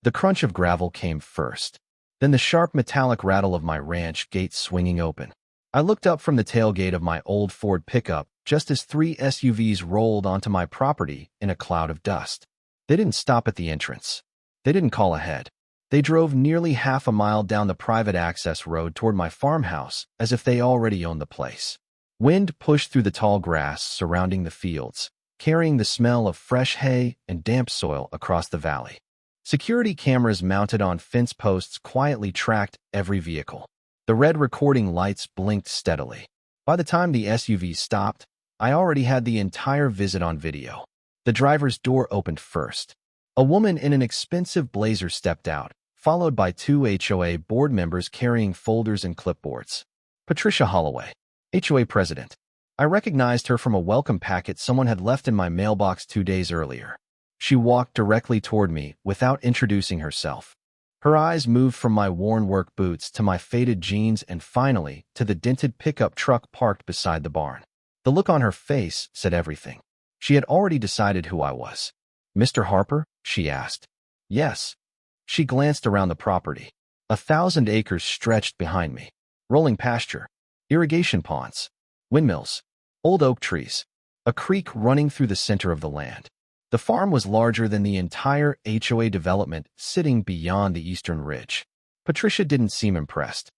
The crunch of gravel came first, then the sharp metallic rattle of my ranch gate swinging open. I looked up from the tailgate of my old Ford pickup just as 3 SUVs rolled onto my property in a cloud of dust. They didn't stop at the entrance. They didn't call ahead. They drove nearly half a mile down the private access road toward my farmhouse as if they already owned the place. Wind pushed through the tall grass surrounding the fields, carrying the smell of fresh hay and damp soil across the valley. Security cameras mounted on fence posts quietly tracked every vehicle. The red recording lights blinked steadily. By the time the SUV stopped, I already had the entire visit on video. The driver's door opened first. A woman in an expensive blazer stepped out, followed by 2 HOA board members carrying folders and clipboards. Patricia Holloway, HOA President. I recognized her from a welcome packet someone had left in my mailbox 2 days earlier. She walked directly toward me without introducing herself. Her eyes moved from my worn work boots to my faded jeans and finally to the dented pickup truck parked beside the barn. The look on her face said everything. She had already decided who I was. "Mr. Harper?" she asked. "Yes." She glanced around the property. 1,000 acres stretched behind me. Rolling pasture, irrigation ponds, windmills, old oak trees, a creek running through the center of the land. The farm was larger than the entire HOA development sitting beyond the eastern ridge. Patricia didn't seem impressed.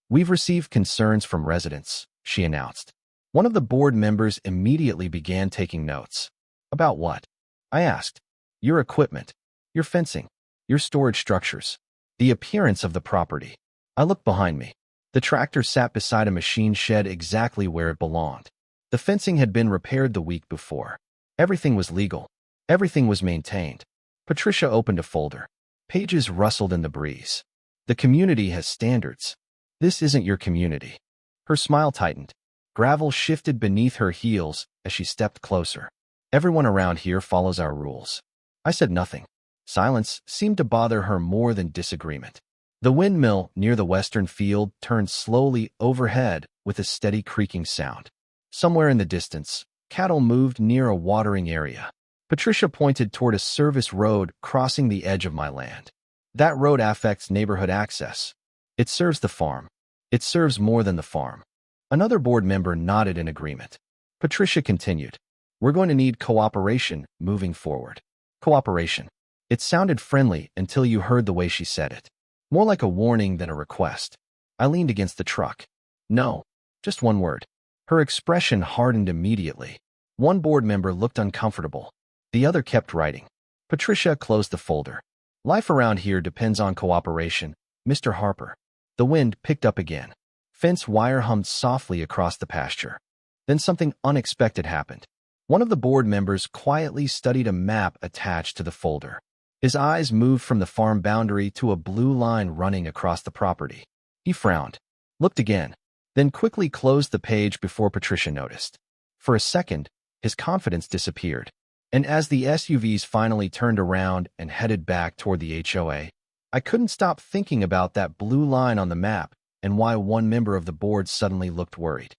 "We've received concerns from residents," she announced. One of the board members immediately began taking notes. "About what?" I asked. "Your equipment, your fencing, your storage structures, the appearance of the property." I looked behind me. The tractor sat beside a machine shed exactly where it belonged. The fencing had been repaired the week before. Everything was legal. Everything was maintained. Patricia opened a folder. Pages rustled in the breeze. "The community has standards. This isn't your community." Her smile tightened. Gravel shifted beneath her heels as she stepped closer. "Everyone around here follows our rules." I said nothing. Silence seemed to bother her more than disagreement. The windmill near the western field turned slowly overhead with a steady creaking sound. Somewhere in the distance, cattle moved near a watering area. Patricia pointed toward a service road crossing the edge of my land. "That road affects neighborhood access. It serves the farm. It serves more than the farm." Another board member nodded in agreement. Patricia continued, "We're going to need cooperation moving forward." Cooperation. It sounded friendly until you heard the way she said it. More like a warning than a request. I leaned against the truck. "No." Just one word. Her expression hardened immediately. One board member looked uncomfortable. The other kept writing. Patricia closed the folder. "Life around here depends on cooperation, Mr. Harper." The wind picked up again. Fence wire hummed softly across the pasture. Then something unexpected happened. One of the board members quietly studied a map attached to the folder. His eyes moved from the farm boundary to a blue line running across the property. He frowned, looked again, then quickly closed the page before Patricia noticed. For a second, his confidence disappeared. And as the SUVs finally turned around and headed back toward the HOA, I couldn't stop thinking about that blue line on the map and why one member of the board suddenly looked worried.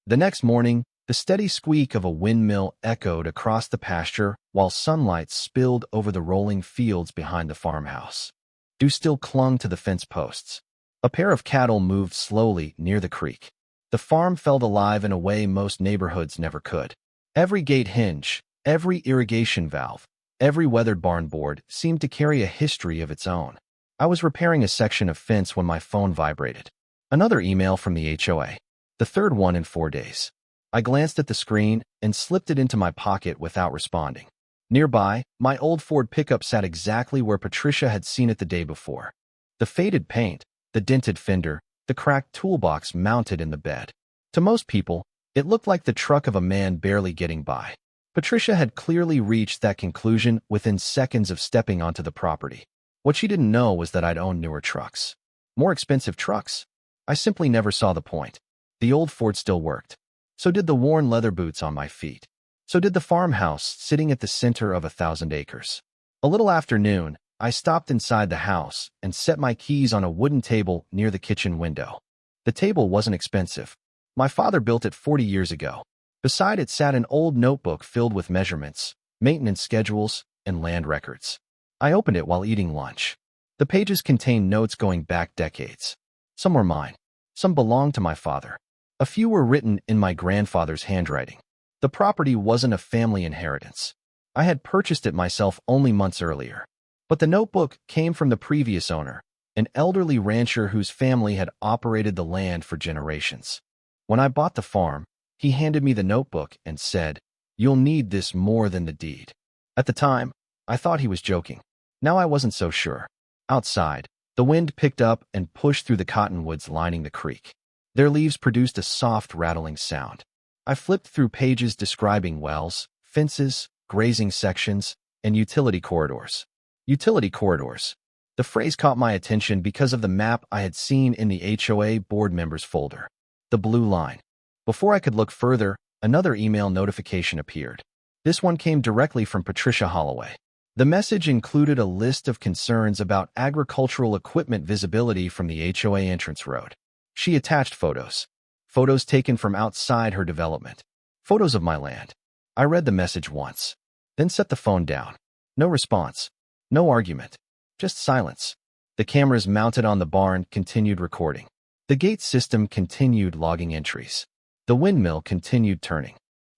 The next morning, the steady squeak of a windmill echoed across the pasture while sunlight spilled over the rolling fields behind the farmhouse. Dew still clung to the fence posts. A pair of cattle moved slowly near the creek. The farm felt alive in a way most neighborhoods never could. Every gate hinge, every irrigation valve, every weathered barn board seemed to carry a history of its own. I was repairing a section of fence when my phone vibrated. Another email from the HOA. The third one in 4 days. I glanced at the screen and slipped it into my pocket without responding. Nearby, my old Ford pickup sat exactly where Patricia had seen it the day before. The faded paint, the dented fender, the cracked toolbox mounted in the bed. To most people, it looked like the truck of a man barely getting by. Patricia had clearly reached that conclusion within seconds of stepping onto the property. What she didn't know was that I'd owned newer trucks. More expensive trucks. I simply never saw the point. The old Ford still worked. So did the worn leather boots on my feet. So did the farmhouse sitting at the center of 1,000 acres. A little after noon, I stopped inside the house and set my keys on a wooden table near the kitchen window. The table wasn't expensive. My father built it 40 years ago. Beside it sat an old notebook filled with measurements, maintenance schedules, and land records. I opened it while eating lunch. The pages contained notes going back decades. Some were mine. Some belonged to my father. A few were written in my grandfather's handwriting. The property wasn't a family inheritance. I had purchased it myself only months earlier. But the notebook came from the previous owner, an elderly rancher whose family had operated the land for generations. When I bought the farm, he handed me the notebook and said, "You'll need this more than the deed." At the time, I thought he was joking. Now I wasn't so sure. Outside, the wind picked up and pushed through the cottonwoods lining the creek. Their leaves produced a soft rattling sound. I flipped through pages describing wells, fences, grazing sections, and utility corridors. Utility corridors. The phrase caught my attention because of the map I had seen in the HOA board members folder. The blue line. Before I could look further, another email notification appeared. This one came directly from Patricia Holloway. The message included a list of concerns about agricultural equipment visibility from the HOA entrance road. She attached photos. Photos taken from outside her development. Photos of my land. I read the message once, then set the phone down. No response. No argument. Just silence. The cameras mounted on the barn continued recording. The gate system continued logging entries. The windmill continued turning.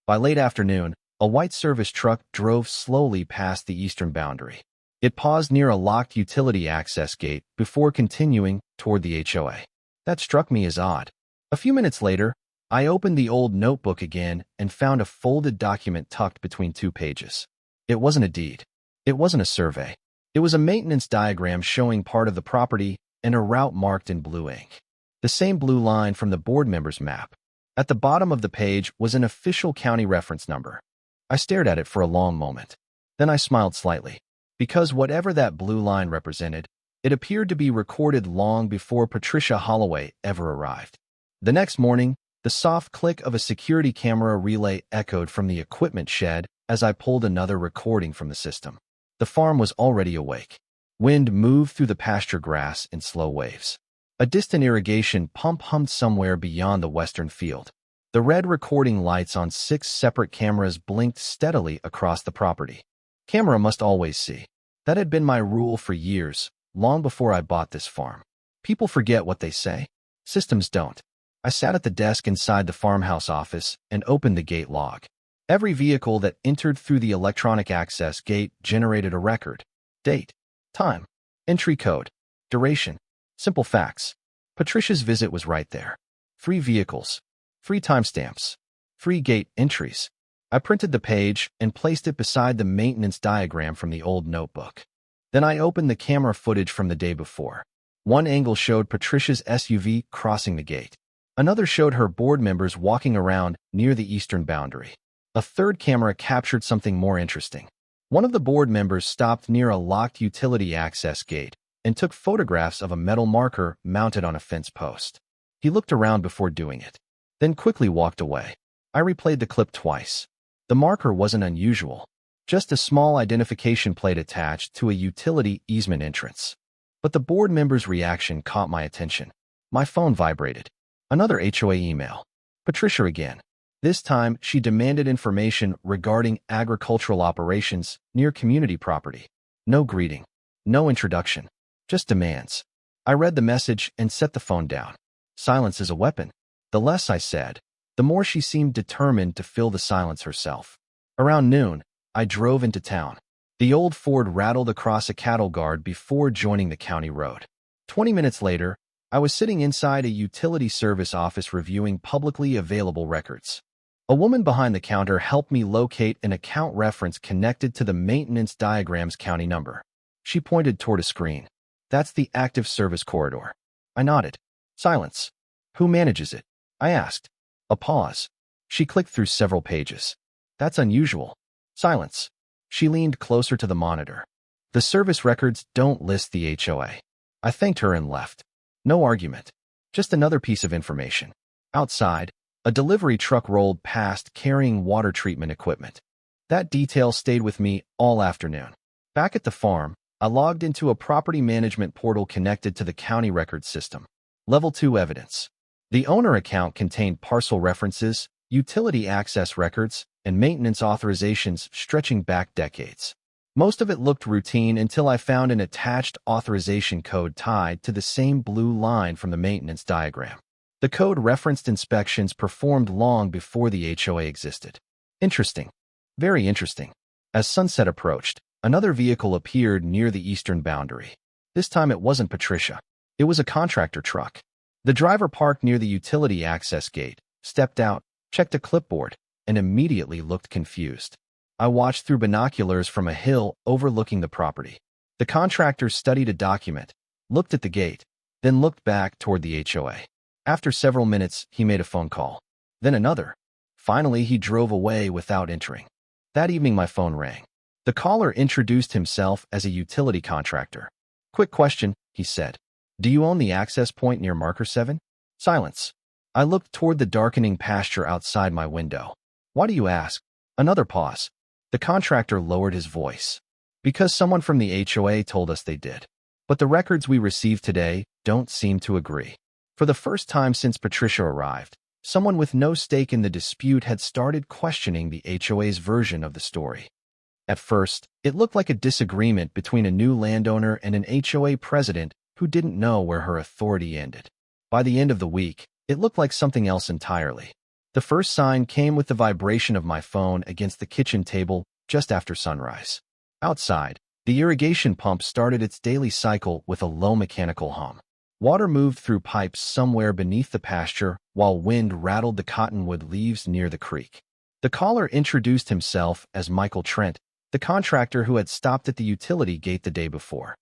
By late afternoon, a white service truck drove slowly past the eastern boundary. It paused near a locked utility access gate before continuing toward the HOA. That struck me as odd. A few minutes later, I opened the old notebook again and found a folded document tucked between two pages. It wasn't a deed. It wasn't a survey. It was a maintenance diagram showing part of the property and a route marked in blue ink. The same blue line from the board member's map. At the bottom of the page was an official county reference number. I stared at it for a long moment. Then I smiled slightly, because whatever that blue line represented, it appeared to be recorded long before Patricia Holloway ever arrived. The next morning, the soft click of a security camera relay echoed from the equipment shed as I pulled another recording from the system. The farm was already awake. Wind moved through the pasture grass in slow waves. A distant irrigation pump hummed somewhere beyond the western field. The red recording lights on 6 separate cameras blinked steadily across the property. Camera must always see. That had been my rule for years, long before I bought this farm. People forget what they say. Systems don't. I sat at the desk inside the farmhouse office and opened the gate log. Every vehicle that entered through the electronic access gate generated a record. Date, time, entry code, duration, simple facts. Patricia's visit was right there. 3 vehicles, 3 timestamps, 3 gate entries. I printed the page and placed it beside the maintenance diagram from the old notebook. Then I opened the camera footage from the day before. One angle showed Patricia's SUV crossing the gate. Another showed her board members walking around near the eastern boundary. A third camera captured something more interesting. One of the board members stopped near a locked utility access gate and took photographs of a metal marker mounted on a fence post. He looked around before doing it, then quickly walked away. I replayed the clip twice. The marker wasn't unusual, just a small identification plate attached to a utility easement entrance. But the board member's reaction caught my attention. My phone vibrated. Another HOA email. Patricia again. This time, she demanded information regarding agricultural operations near community property. No greeting. No introduction. Just demands. I read the message and set the phone down. Silence is a weapon. The less I said, the more she seemed determined to fill the silence herself. Around noon, I drove into town. The old Ford rattled across a cattle guard before joining the county road. 20 minutes later, I was sitting inside a utility service office reviewing publicly available records. A woman behind the counter helped me locate an account reference connected to the maintenance diagram's county number. She pointed toward a screen. That's the active service corridor. I nodded. Silence. Who manages it? I asked. A pause. She clicked through several pages. That's unusual. Silence. She leaned closer to the monitor. The service records don't list the HOA. I thanked her and left. No argument. Just another piece of information. Outside, a delivery truck rolled past carrying water treatment equipment. That detail stayed with me all afternoon. Back at the farm, I logged into a property management portal connected to the county record system. Level 2 evidence. The owner account contained parcel references, utility access records, and maintenance authorizations stretching back decades. Most of it looked routine until I found an attached authorization code tied to the same blue line from the maintenance diagram. The code referenced inspections performed long before the HOA existed. Interesting. Very interesting. As sunset approached, another vehicle appeared near the eastern boundary. This time it wasn't Patricia. It was a contractor truck. The driver parked near the utility access gate, stepped out, checked a clipboard, and immediately looked confused. I watched through binoculars from a hill overlooking the property. The contractor studied a document, looked at the gate, then looked back toward the HOA. After several minutes, he made a phone call. Then another. Finally, he drove away without entering. That evening, my phone rang. The caller introduced himself as a utility contractor. "Quick question," he said. "Do you own the access point near Marker 7? Silence. I looked toward the darkening pasture outside my window. "Why do you ask?" Another pause. The contractor lowered his voice. "Because someone from the HOA told us they did. But the records we received today don't seem to agree." For the first time since Patricia arrived, someone with no stake in the dispute had started questioning the HOA's version of the story. At first, it looked like a disagreement between a new landowner and an HOA president who didn't know where her authority ended. By the end of the week, it looked like something else entirely. The first sign came with the vibration of my phone against the kitchen table just after sunrise. Outside, the irrigation pump started its daily cycle with a low mechanical hum. Water moved through pipes somewhere beneath the pasture while wind rattled the cottonwood leaves near the creek. The caller introduced himself as Michael Trent, the contractor who had stopped at the utility gate the day before.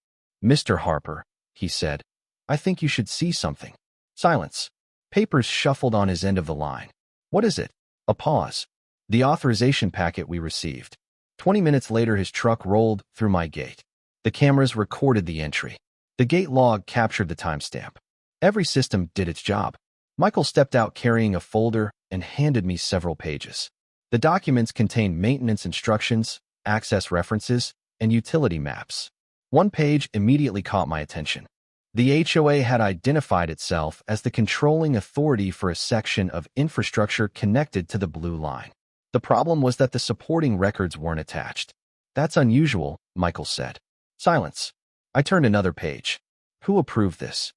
"Mr. Harper," he said, "I think you should see something." Silence. Papers shuffled on his end of the line. "What is it?" A pause. "The authorization packet we received." 20 minutes later, his truck rolled through my gate. The cameras recorded the entry. The gate log captured the timestamp. Every system did its job. Michael stepped out carrying a folder and handed me several pages. The documents contained maintenance instructions, access references, and utility maps. One page immediately caught my attention. The HOA had identified itself as the controlling authority for a section of infrastructure connected to the blue line. The problem was that the supporting records weren't attached. "That's unusual," Michael said. Silence. I turned another page. "Who approved this?"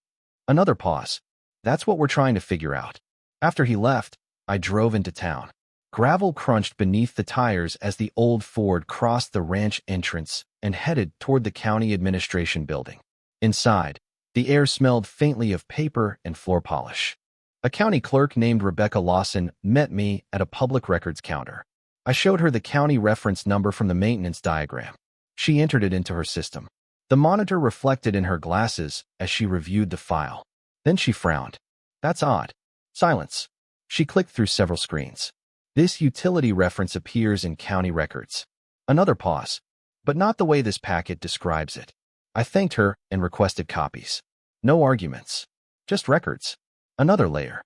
Another pause. "That's what we're trying to figure out." After he left, I drove into town. Gravel crunched beneath the tires as the old Ford crossed the ranch entrance and headed toward the county administration building. Inside, the air smelled faintly of paper and floor polish. A county clerk named Rebecca Lawson met me at a public records counter. I showed her the county reference number from the maintenance diagram. She entered it into her system. The monitor reflected in her glasses as she reviewed the file. Then she frowned. "That's odd." Silence. She clicked through several screens. "This utility reference appears in county records." Another pause. "But not the way this packet describes it." I thanked her and requested copies. No arguments. Just records. Another layer.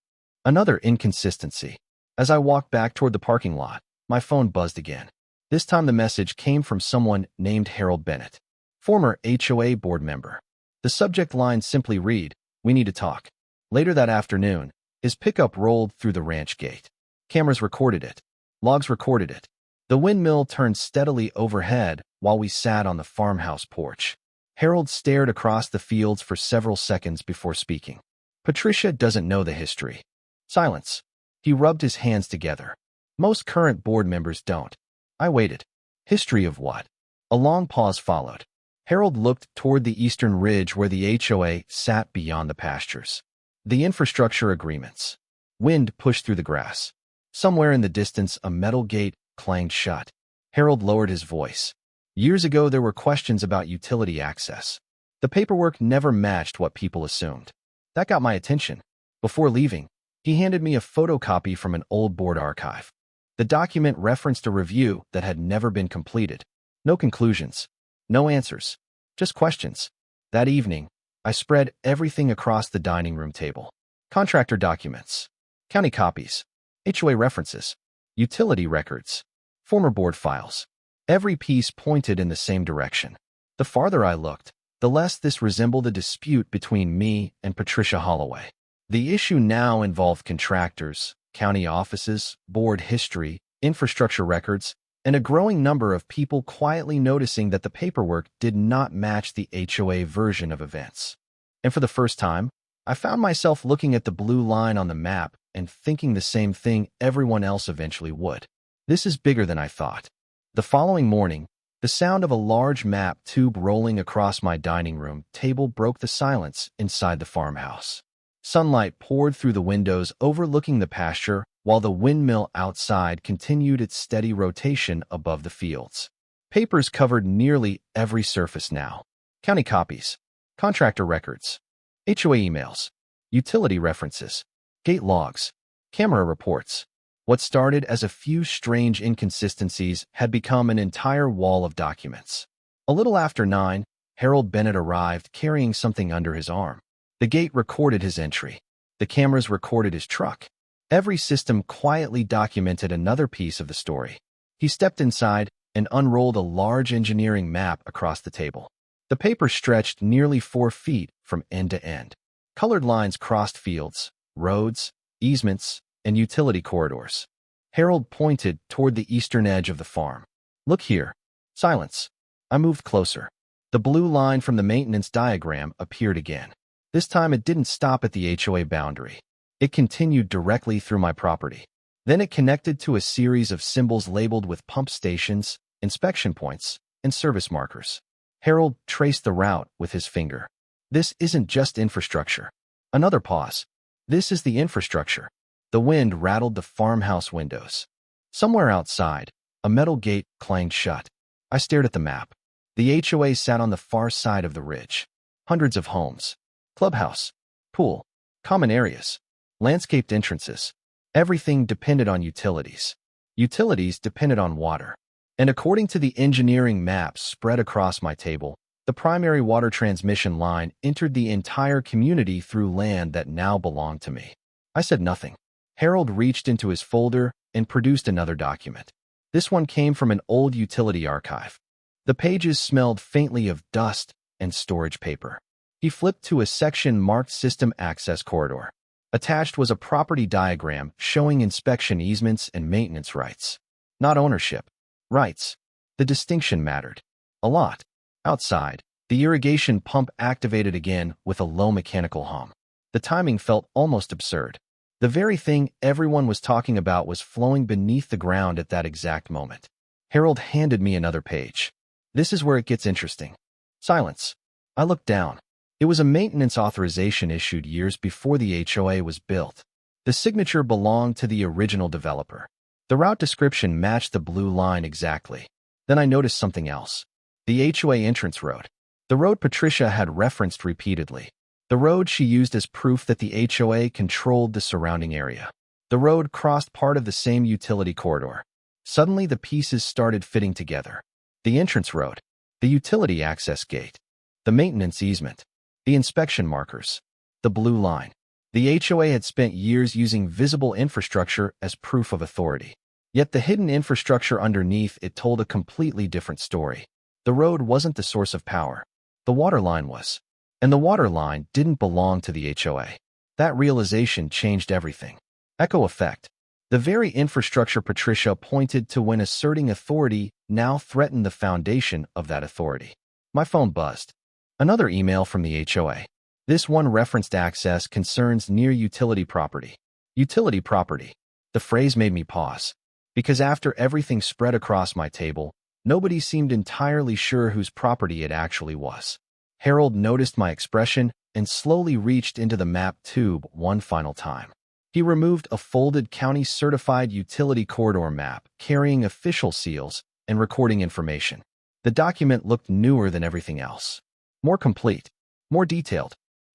Another inconsistency. As I walked back toward the parking lot, my phone buzzed again. This time the message came from someone named Harold Bennett, former HOA board member. The subject line simply read, "We need to talk." Later that afternoon, his pickup rolled through the ranch gate. Cameras recorded it. Logs recorded it. The windmill turned steadily overhead while we sat on the farmhouse porch. Harold stared across the fields for several seconds before speaking. "Patricia doesn't know the history." Silence. He rubbed his hands together. "Most current board members don't." I waited. History of what? A long pause followed. Harold looked toward the eastern ridge where the HOA sat beyond the pastures. The infrastructure agreements. Wind pushed through the grass. Somewhere in the distance, a metal gate clanged shut. Harold lowered his voice. "Years ago, there were questions about utility access. The paperwork never matched what people assumed. That got my attention. Before leaving, he handed me a photocopy from an old board archive. The document referenced a review that had never been completed. No conclusions. No answers. Just questions. That evening, I spread everything across the dining room table. Contractor documents. County copies. HOA references. Utility records. Former board files. Every piece pointed in the same direction. The farther I looked, the less this resembled a dispute between me and Patricia Holloway. The issue now involved contractors, county offices, board history, infrastructure records, and a growing number of people quietly noticing that the paperwork did not match the HOA version of events. And for the first time, I found myself looking at the blue line on the map and thinking the same thing everyone else eventually would. This is bigger than I thought. The following morning, the sound of a large map tube rolling across my dining room table broke the silence inside the farmhouse. Sunlight poured through the windows overlooking the pasture, while the windmill outside continued its steady rotation above the fields. Papers covered nearly every surface now. County copies, contractor records, HOA emails, utility references, gate logs, camera reports. What started as a few strange inconsistencies had become an entire wall of documents. A little after 9, Harold Bennett arrived carrying something under his arm. The gate recorded his entry. The cameras recorded his truck. Every system quietly documented another piece of the story. He stepped inside and unrolled a large engineering map across the table. The paper stretched nearly 4 feet from end to end. Colored lines crossed fields, roads, easements, and utility corridors. Harold pointed toward the eastern edge of the farm. "Look here." Silence. I moved closer. The blue line from the maintenance diagram appeared again. This time it didn't stop at the HOA boundary. It continued directly through my property. Then it connected to a series of symbols labeled with pump stations, inspection points, and service markers. Harold traced the route with his finger. "This isn't just infrastructure." Another pause. "This is the infrastructure." The wind rattled the farmhouse windows. Somewhere outside, a metal gate clanged shut. I stared at the map. The HOA sat on the far side of the ridge. Hundreds of homes. Clubhouse, pool, common areas, landscaped entrances. Everything depended on utilities. Utilities depended on water. And according to the engineering maps spread across my table, the primary water transmission line entered the entire community through land that now belonged to me. I said nothing. Harold reached into his folder and produced another document. This one came from an old utility archive. The pages smelled faintly of dust and storage paper. He flipped to a section marked System Access Corridor. Attached was a property diagram showing inspection easements and maintenance rights. Not ownership. Rights. The distinction mattered. A lot. Outside, the irrigation pump activated again with a low mechanical hum. The timing felt almost absurd. The very thing everyone was talking about was flowing beneath the ground at that exact moment. Harold handed me another page. "This is where it gets interesting." Silence. I looked down. It was a maintenance authorization issued years before the HOA was built. The signature belonged to the original developer. The route description matched the blue line exactly. Then I noticed something else. The HOA entrance road. The road Patricia had referenced repeatedly. The road she used as proof that the HOA controlled the surrounding area. The road crossed part of the same utility corridor. Suddenly, the pieces started fitting together. The entrance road, the utility access gate, the maintenance easement, the inspection markers, the blue line. The HOA had spent years using visible infrastructure as proof of authority. Yet the hidden infrastructure underneath it told a completely different story. The road wasn't the source of power. The water line was. And the water line didn't belong to the HOA. That realization changed everything. Echo effect. The very infrastructure Patricia pointed to when asserting authority now threatened the foundation of that authority. My phone buzzed. Another email from the HOA. This one referenced access concerns near utility property. Utility property. The phrase made me pause. Because after everything spread across my table, nobody seemed entirely sure whose property it actually was. Harold noticed my expression and slowly reached into the map tube one final time. He removed a folded county-certified utility corridor map carrying official seals and recording information. The document looked newer than everything else. More complete, more detailed.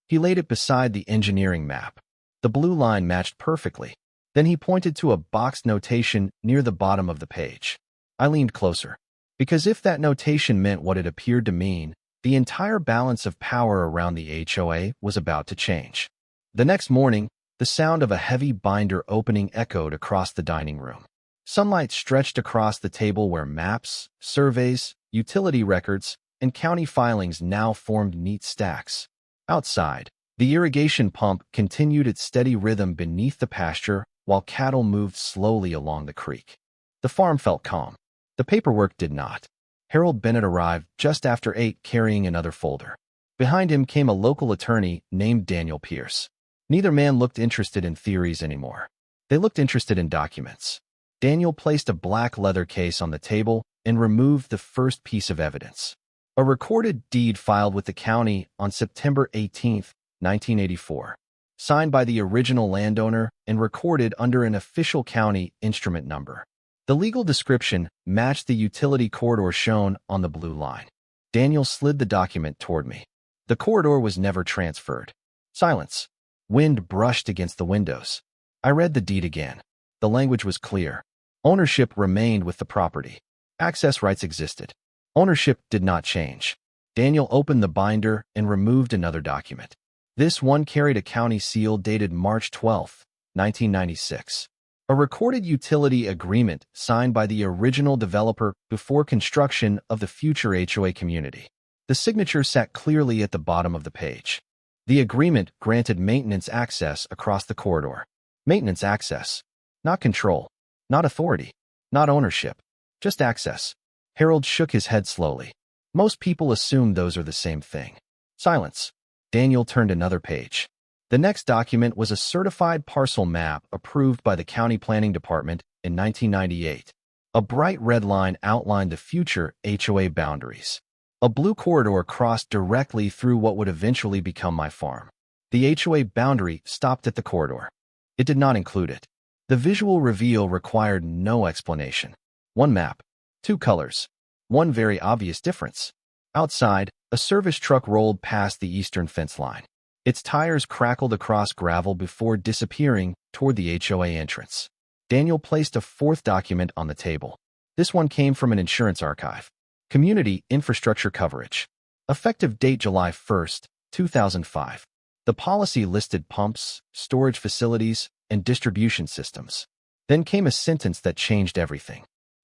He laid it beside the engineering map. The blue line matched perfectly. Then he pointed to a boxed notation near the bottom of the page. I leaned closer. Because if that notation meant what it appeared to mean, the entire balance of power around the HOA was about to change. The next morning, the sound of a heavy binder opening echoed across the dining room. Sunlight stretched across the table where maps, surveys, utility records, and county filings now formed neat stacks. Outside, the irrigation pump continued its steady rhythm beneath the pasture while cattle moved slowly along the creek. The farm felt calm. The The paperwork did not. Harold Bennett arrived just after 8 carrying another folder. Behind him came a local attorney named Daniel Pierce. Neither man looked interested in theories anymore. They looked interested in documents. Daniel placed a black leather case on the table and removed the first piece of evidence. A recorded deed filed with the county on September 18, 1984, signed by the original landowner and recorded under an official county instrument number. The legal description matched the utility corridor shown on the blue line. Daniel slid the document toward me. The corridor was never transferred. Silence. Wind brushed against the windows. I read the deed again. The language was clear. Ownership remained with the property. Access rights existed. Ownership did not change. Daniel opened the binder and removed another document. This one carried a county seal dated March 12, 1996. A recorded utility agreement signed by the original developer before construction of the future HOA community. The signature sat clearly at the bottom of the page. The agreement granted maintenance access across the corridor. Maintenance access. Not control. Not authority. Not ownership. Just access. Harold shook his head slowly. Most people assume those are the same thing. Silence. Daniel turned another page. The next document was a certified parcel map approved by the County Planning Department in 1998. A bright red line outlined the future HOA boundaries. A blue corridor crossed directly through what would eventually become my farm. The HOA boundary stopped at the corridor. It did not include it. The visual reveal required no explanation. One map, two colors, one very obvious difference. Outside, a service truck rolled past the eastern fence line. Its tires crackled across gravel before disappearing toward the HOA entrance. Daniel placed a fourth document on the table. This one came from an insurance archive. Community Infrastructure Coverage. Effective date July 1, 2005. The policy listed pumps, storage facilities, and distribution systems. Then came a sentence that changed everything.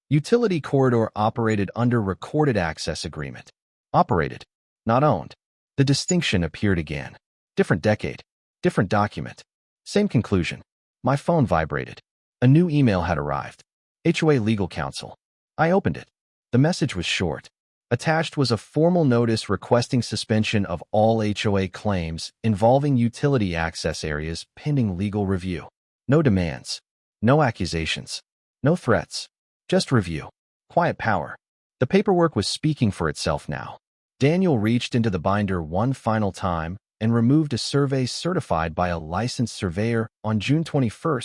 Utility corridor operated under recorded access agreement. Operated, not owned. The distinction appeared again. Different decade, different document. Same conclusion. My phone vibrated. A new email had arrived. HOA Legal Counsel. I opened it. The message was short. Attached was a formal notice requesting suspension of all HOA claims involving utility access areas pending legal review. No demands. No accusations. No threats. Just review. Quiet power. The paperwork was speaking for itself now. Daniel reached into the binder one final time and removed a survey certified by a licensed surveyor on June 21,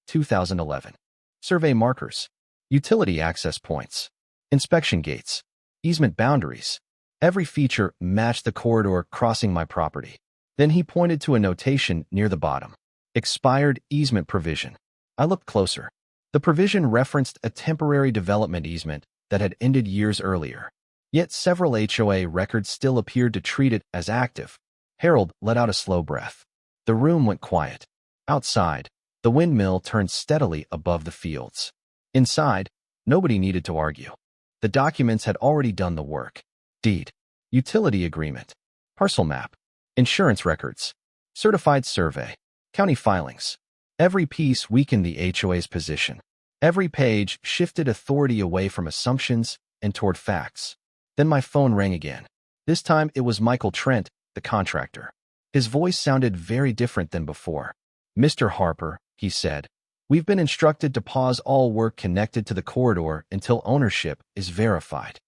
2011. Survey markers. Utility access points. Inspection gates. Easement boundaries. Every feature matched the corridor crossing my property. Then he pointed to a notation near the bottom. Expired easement provision. I looked closer. The provision referenced a temporary development easement that had ended years earlier. Yet several HOA records still appeared to treat it as active. Harold let out a slow breath. The room went quiet. Outside, the windmill turned steadily above the fields. Inside, nobody needed to argue. The documents had already done the work. Deed. Utility agreement. Parcel map. Insurance records. Certified survey. County filings. Every piece weakened the HOA's position. Every page shifted authority away from assumptions and toward facts. Then my phone rang again. This time it was Michael Trent, the contractor. His voice sounded very different than before. "Mr. Harper," he said, "we've been instructed to pause all work connected to the corridor until ownership is verified."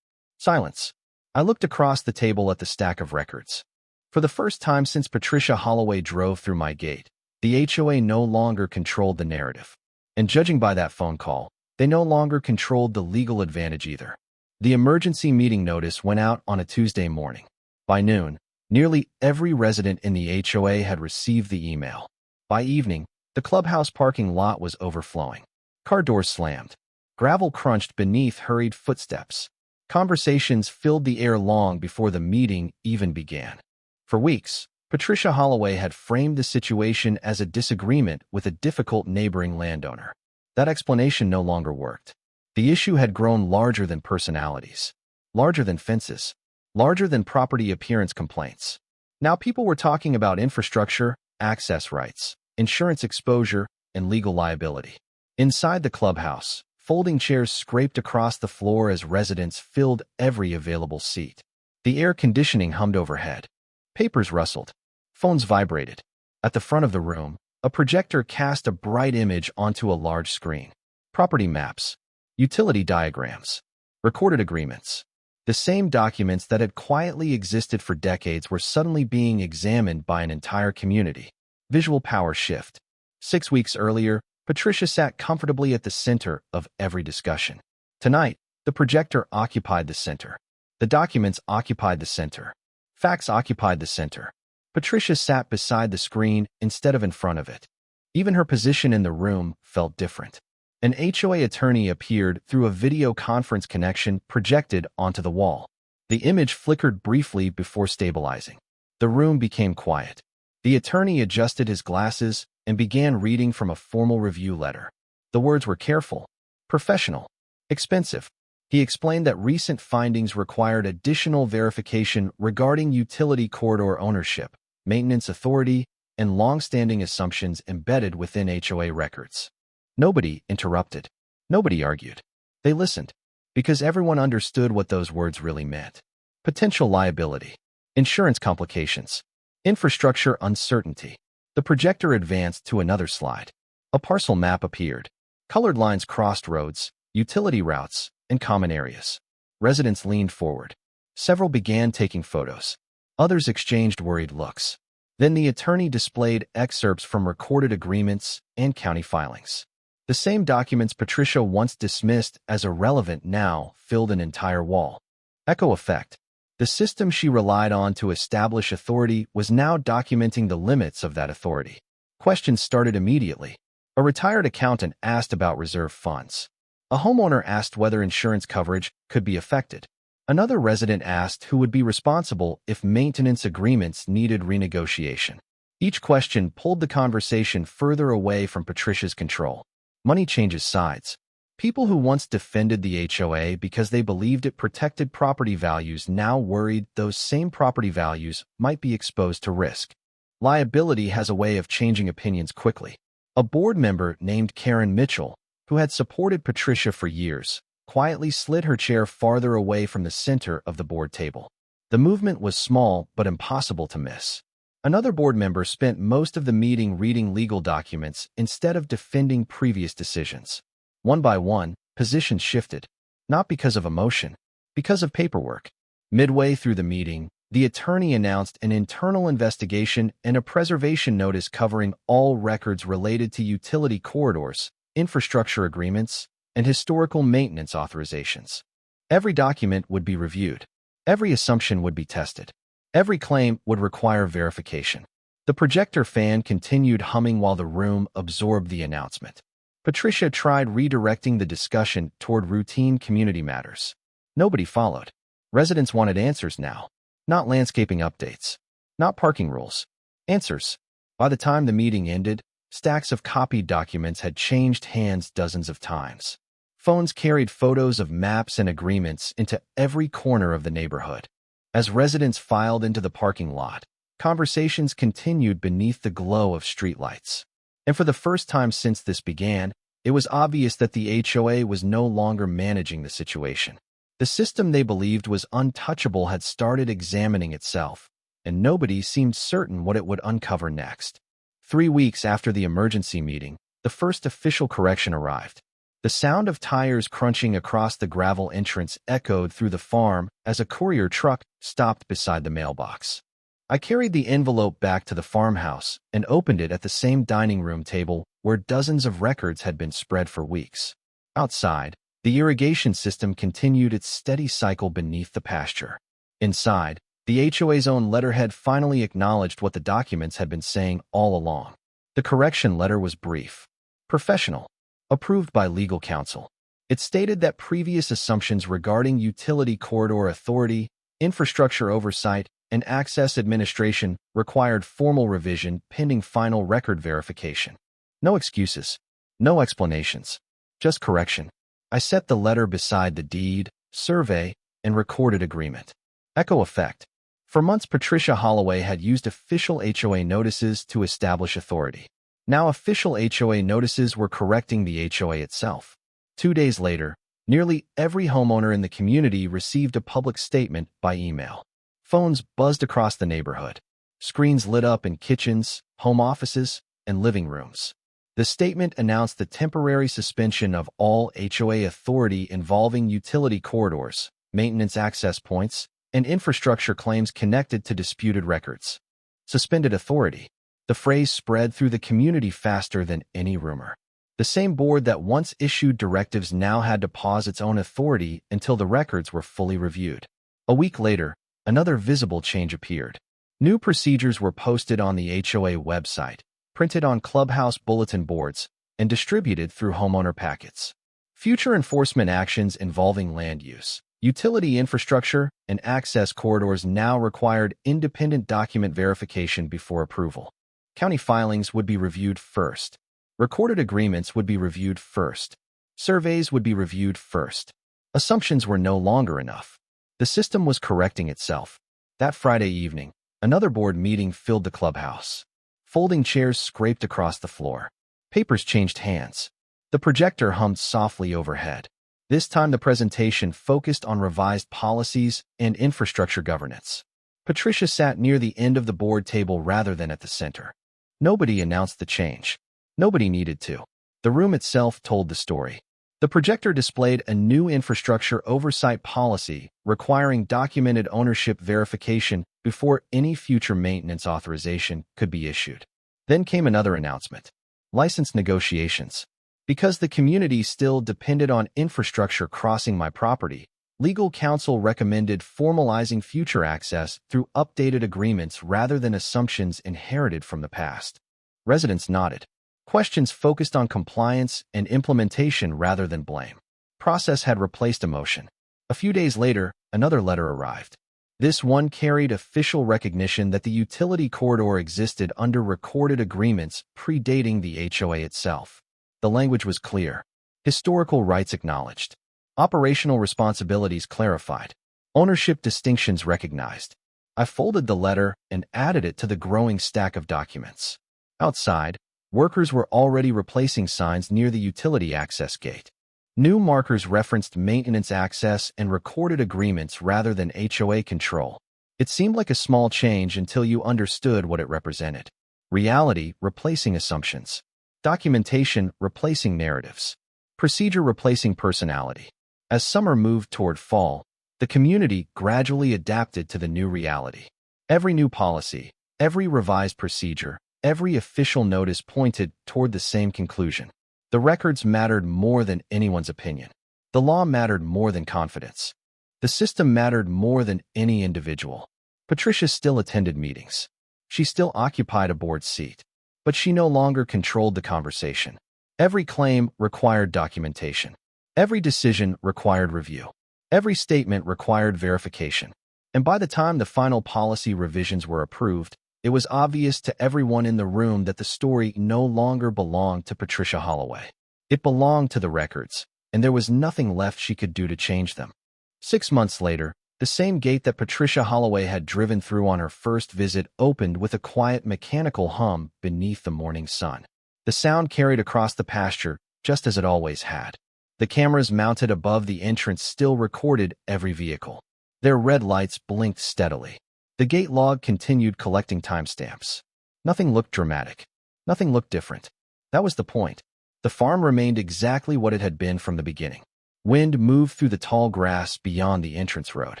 Silence. I looked across the table at the stack of records. For the first time since Patricia Holloway drove through my gate, the HOA no longer controlled the narrative. And judging by that phone call, they no longer controlled the legal advantage either. The emergency meeting notice went out on a Tuesday morning. By noon, nearly every resident in the HOA had received the email. By evening, the clubhouse parking lot was overflowing. Car doors slammed. Gravel crunched beneath hurried footsteps. Conversations filled the air long before the meeting even began. For weeks, Patricia Holloway had framed the situation as a disagreement with a difficult neighboring landowner. That explanation no longer worked. The issue had grown larger than personalities, larger than fences, larger than property appearance complaints. Now people were talking about infrastructure, access rights, insurance exposure, and legal liability. Inside the clubhouse, Folding chairs scraped across the floor as residents filled every available seat. The air conditioning hummed overhead. Papers rustled. Phones vibrated. At the front of the room, a projector cast a bright image onto a large screen. Property maps, utility diagrams, recorded agreements. The same documents that had quietly existed for decades were suddenly being examined by an entire community. Visual power shift. 6 weeks earlier, Patricia sat comfortably at the center of every discussion. Tonight, the projector occupied the center. The documents occupied the center. Facts occupied the center. Patricia sat beside the screen instead of in front of it. Even her position in the room felt different. An HOA attorney appeared through a video conference connection projected onto the wall. The image flickered briefly before stabilizing. The room became quiet. The attorney adjusted his glasses and began reading from a formal review letter. The words were careful, professional, expensive. He explained that recent findings required additional verification regarding utility corridor ownership, maintenance authority, and long-standing assumptions embedded within HOA records. Nobody interrupted. Nobody argued. They listened, because everyone understood what those words really meant. Potential liability, insurance complications, infrastructure uncertainty. The projector advanced to another slide. A parcel map appeared. Colored lines crossed roads, utility routes, and common areas. Residents leaned forward. Several began taking photos. Others exchanged worried looks. Then the attorney displayed excerpts from recorded agreements and county filings. The same documents Patricia once dismissed as irrelevant now filled an entire wall. Echo effect. The system she relied on to establish authority was now documenting the limits of that authority. Questions started immediately. A retired accountant asked about reserve funds. A homeowner asked whether insurance coverage could be affected. Another resident asked who would be responsible if maintenance agreements needed renegotiation. Each question pulled the conversation further away from Patricia's control. Money changes sides. People who once defended the HOA because they believed it protected property values now worried those same property values might be exposed to risk. Liability has a way of changing opinions quickly. A board member named Karen Mitchell, who had supported Patricia for years, quietly slid her chair farther away from the center of the board table. The movement was small but impossible to miss. Another board member spent most of the meeting reading legal documents instead of defending previous decisions. One by one, positions shifted, not because of emotion, because of paperwork. Midway through the meeting, the attorney announced an internal investigation and a preservation notice covering all records related to utility corridors, infrastructure agreements, and historical maintenance authorizations. Every document would be reviewed. Every assumption would be tested. Every claim would require verification. The projector fan continued humming while the room absorbed the announcement. Patricia tried redirecting the discussion toward routine community matters. Nobody followed. Residents wanted answers now. Not landscaping updates. Not parking rules. Answers. By the time the meeting ended, stacks of copied documents had changed hands dozens of times. Phones carried photos of maps and agreements into every corner of the neighborhood. As residents filed into the parking lot, conversations continued beneath the glow of streetlights. And for the first time since this began, it was obvious that the HOA was no longer managing the situation. The system they believed was untouchable had started examining itself, and nobody seemed certain what it would uncover next. 3 weeks after the emergency meeting, the first official correction arrived. The sound of tires crunching across the gravel entrance echoed through the farm as a courier truck stopped beside the mailbox. I carried the envelope back to the farmhouse and opened it at the same dining room table where dozens of records had been spread for weeks. Outside, the irrigation system continued its steady cycle beneath the pasture. Inside, the HOA's own letterhead finally acknowledged what the documents had been saying all along. The correction letter was brief, professional, approved by legal counsel. It stated that previous assumptions regarding utility corridor authority, infrastructure oversight, and access administration required formal revision pending final record verification. No excuses, no explanations, just correction. I set the letter beside the deed, survey, and recorded agreement. Echo effect. For months, Patricia Holloway had used official HOA notices to establish authority. Now official HOA notices were correcting the HOA itself. 2 days later, nearly every homeowner in the community received a public statement by email. Phones buzzed across the neighborhood. Screens lit up in kitchens, home offices, and living rooms. The statement announced the temporary suspension of all HOA authority involving utility corridors, maintenance access points, and infrastructure claims connected to disputed records. Suspended authority. The phrase spread through the community faster than any rumor. The same board that once issued directives now had to pause its own authority until the records were fully reviewed. A week later, another visible change appeared. New procedures were posted on the HOA website, printed on clubhouse bulletin boards, and distributed through homeowner packets. Future enforcement actions involving land use, utility infrastructure, and access corridors now required independent document verification before approval. County filings would be reviewed first. Recorded agreements would be reviewed first. Surveys would be reviewed first. Assumptions were no longer enough. The system was correcting itself. That Friday evening, another board meeting filled the clubhouse. Folding chairs scraped across the floor. Papers changed hands. The projector hummed softly overhead. This time the presentation focused on revised policies and infrastructure governance. Patricia sat near the end of the board table rather than at the center. Nobody announced the change. Nobody needed to. The room itself told the story. The projector displayed a new infrastructure oversight policy requiring documented ownership verification before any future maintenance authorization could be issued. Then came another announcement. License negotiations. Because the community still depended on infrastructure crossing my property, legal counsel recommended formalizing future access through updated agreements rather than assumptions inherited from the past. Residents nodded. Questions focused on compliance and implementation rather than blame. Process had replaced emotion. A few days later, another letter arrived. This one carried official recognition that the utility corridor existed under recorded agreements predating the HOA itself. The language was clear. Historical rights acknowledged. Operational responsibilities clarified. Ownership distinctions recognized. I folded the letter and added it to the growing stack of documents. Outside, workers were already replacing signs near the utility access gate. New markers referenced maintenance access and recorded agreements rather than HOA control. It seemed like a small change until you understood what it represented. Reality replacing assumptions. Documentation replacing narratives. Procedure replacing personality. As summer moved toward fall, the community gradually adapted to the new reality. Every new policy, every revised procedure, every official notice pointed toward the same conclusion. The records mattered more than anyone's opinion. The law mattered more than confidence. The system mattered more than any individual. Patricia still attended meetings. She still occupied a board seat. But she no longer controlled the conversation. Every claim required documentation. Every decision required review. Every statement required verification. And by the time the final policy revisions were approved, it was obvious to everyone in the room that the story no longer belonged to Patricia Holloway. It belonged to the records, and there was nothing left she could do to change them. 6 months later, the same gate that Patricia Holloway had driven through on her first visit opened with a quiet mechanical hum beneath the morning sun. The sound carried across the pasture, just as it always had. The cameras mounted above the entrance still recorded every vehicle. Their red lights blinked steadily. The gate log continued collecting timestamps. Nothing looked dramatic. Nothing looked different. That was the point. The farm remained exactly what it had been from the beginning. Wind moved through the tall grass beyond the entrance road.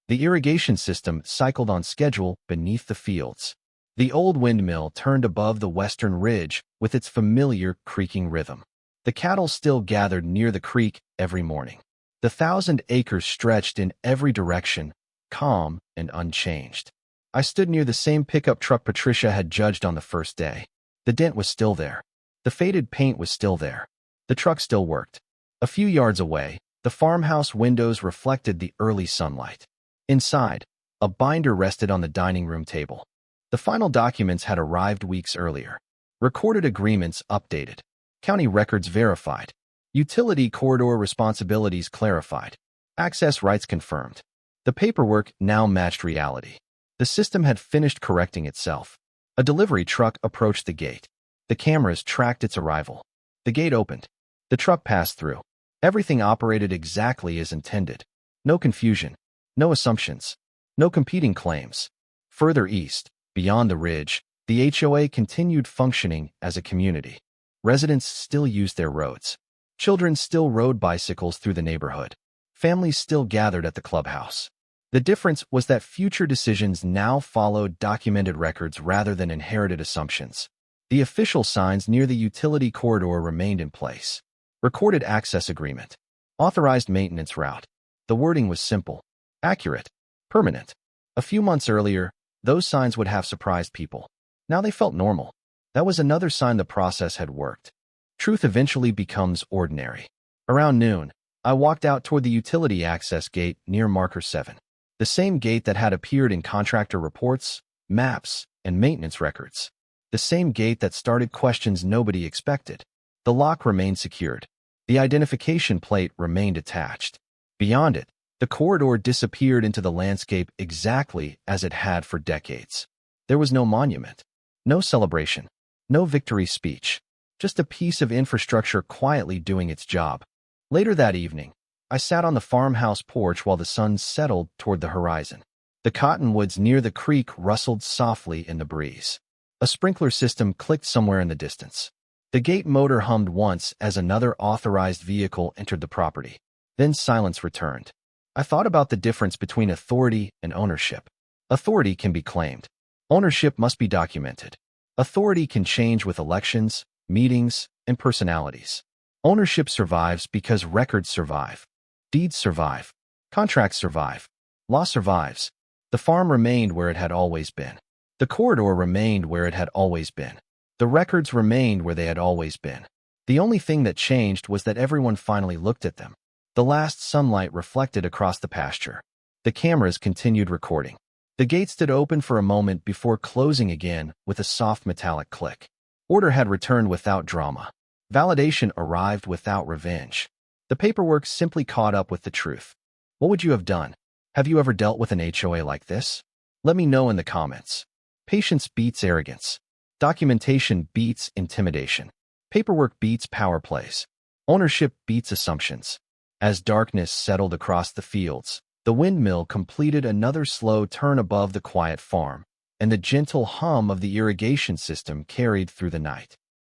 The irrigation system cycled on schedule beneath the fields. The old windmill turned above the western ridge with its familiar creaking rhythm. The cattle still gathered near the creek every morning. The 1,000 acres stretched in every direction, calm and unchanged. I stood near the same pickup truck Patricia had judged on the first day. The dent was still there. The faded paint was still there. The truck still worked. A few yards away, the farmhouse windows reflected the early sunlight. Inside, a binder rested on the dining room table. The final documents had arrived weeks earlier. Recorded agreements updated. County records verified. Utility corridor responsibilities clarified. Access rights confirmed. The paperwork now matched reality. The system had finished correcting itself. A delivery truck approached the gate. The cameras tracked its arrival. The gate opened. The truck passed through. Everything operated exactly as intended. No confusion, no assumptions, no competing claims. Further east, beyond the ridge, the HOA continued functioning as a community. Residents still used their roads. Children still rode bicycles through the neighborhood. Families still gathered at the clubhouse. The difference was that future decisions now followed documented records rather than inherited assumptions. The official signs near the utility corridor remained in place. Recorded access agreement. Authorized maintenance route. The wording was simple, accurate, permanent. A few months earlier, those signs would have surprised people. Now they felt normal. That was another sign the process had worked. Truth eventually becomes ordinary. Around noon, I walked out toward the utility access gate near marker 7. The same gate that had appeared in contractor reports, maps, and maintenance records. The same gate that started questions nobody expected. The lock remained secured. The identification plate remained attached. Beyond it, the corridor disappeared into the landscape exactly as it had for decades. There was no monument, no celebration, no victory speech, just a piece of infrastructure quietly doing its job. Later that evening, I sat on the farmhouse porch while the sun settled toward the horizon. The cottonwoods near the creek rustled softly in the breeze. A sprinkler system clicked somewhere in the distance. The gate motor hummed once as another authorized vehicle entered the property. Then silence returned. I thought about the difference between authority and ownership. Authority can be claimed. Ownership must be documented. Authority can change with elections, meetings, and personalities. Ownership survives because records survive. Deeds survive. Contracts survive. Law survives. The farm remained where it had always been. The corridor remained where it had always been. The records remained where they had always been. The only thing that changed was that everyone finally looked at them. The last sunlight reflected across the pasture. The cameras continued recording. The gate stood open for a moment before closing again with a soft metallic click. Order had returned without drama. Validation arrived without revenge. The paperwork simply caught up with the truth. What would you have done? Have you ever dealt with an HOA like this? Let me know in the comments. Patience beats arrogance. Documentation beats intimidation. Paperwork beats power plays. Ownership beats assumptions. As darkness settled across the fields, the windmill completed another slow turn above the quiet farm, and the gentle hum of the irrigation system carried through the night.